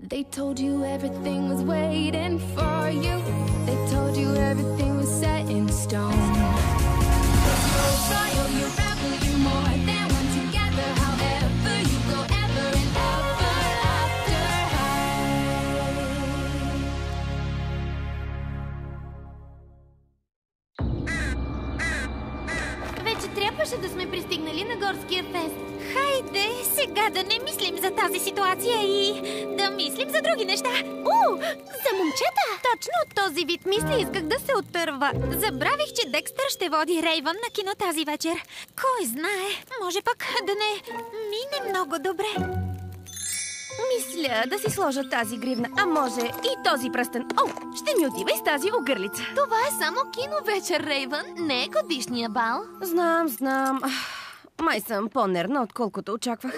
They told you everything was waiting for you. They told you everything was set in stone. You're royal, you're rebel, you're more than one together. However you go ever and ever after high. Вече трябваше да сме пристигнали на горския фест. Хайде, сега да не мислим за тази ситуация и да мислим за други неща. За момчета! Точно от този вид мисли исках да се отърва. Забравих, че Декстър ще води Рейвън на кино тази вечер. Кой знае, може пък да не мине много добре. Мисля да си сложа тази гривна, а може и този пръстен. Ще ми отива и с тази огърлица. Това е само кино вечер, Рейвън. Не е годишния бал. Знам. Май съм по-нервна, отколкото очаквах.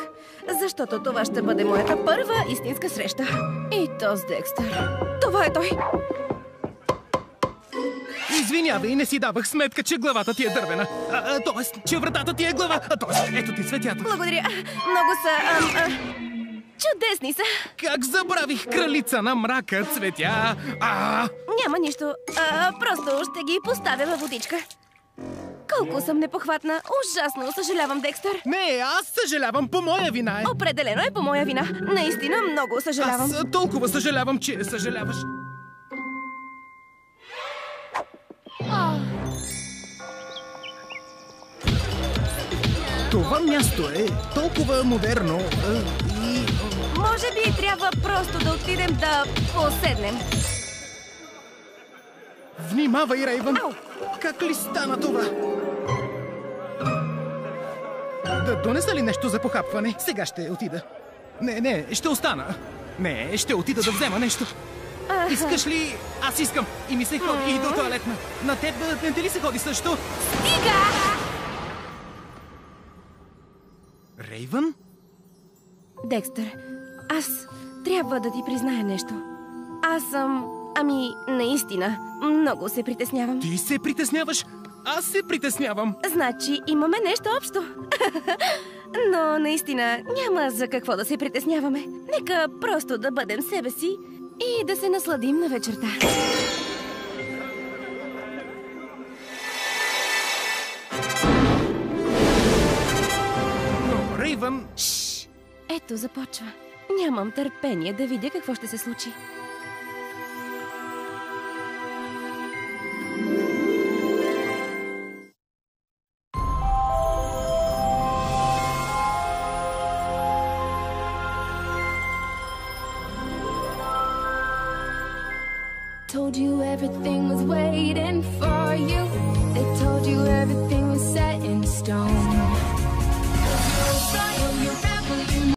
Защото това ще бъде моята първа истинска среща. И то с Декстър. Това е той! Извинявай, не си давах сметка, че главата ти е дървена. Тоест, че вратата ти е глава. Тоест, ето ти цветята. Благодаря. Много са... чудесни са. Как забравих кралица на мрака, цветя? Няма нищо. Просто ще ги поставя във водичка. Колко съм непохватна. Ужасно съжалявам, Декстър. Не, аз съжалявам, по моя вина е. Определено е по моя вина. Наистина много съжалявам. Аз толкова съжалявам, че съжаляваш. Това място е толкова модерно и... Може би трябва просто да отидем да поседнем. Внимавай, Рейвън! Как ли стана това? Да донеса ли нещо за похапване? Сега ще отида. Не, ще остана. Не, ще отида да взема нещо. Искаш ли? Аз искам. И ми се ходи и до тоалетна. На теб не те ли се ходи също? Стига! Рейвън? Декстър, аз трябва да ти призная нещо. Аз съм... наистина, много се притеснявам. Ти се притесняваш? Аз се притеснявам. Значи имаме нещо общо. Но наистина няма за какво да се притесняваме. Нека просто да бъдем себе си и да се насладим на вечерта. Но, Рейвън... Шш! Ето започва. Нямам търпение да видя какво ще се случи. Told you everything was waiting for you. They told you everything was set in stone. You're royal, you're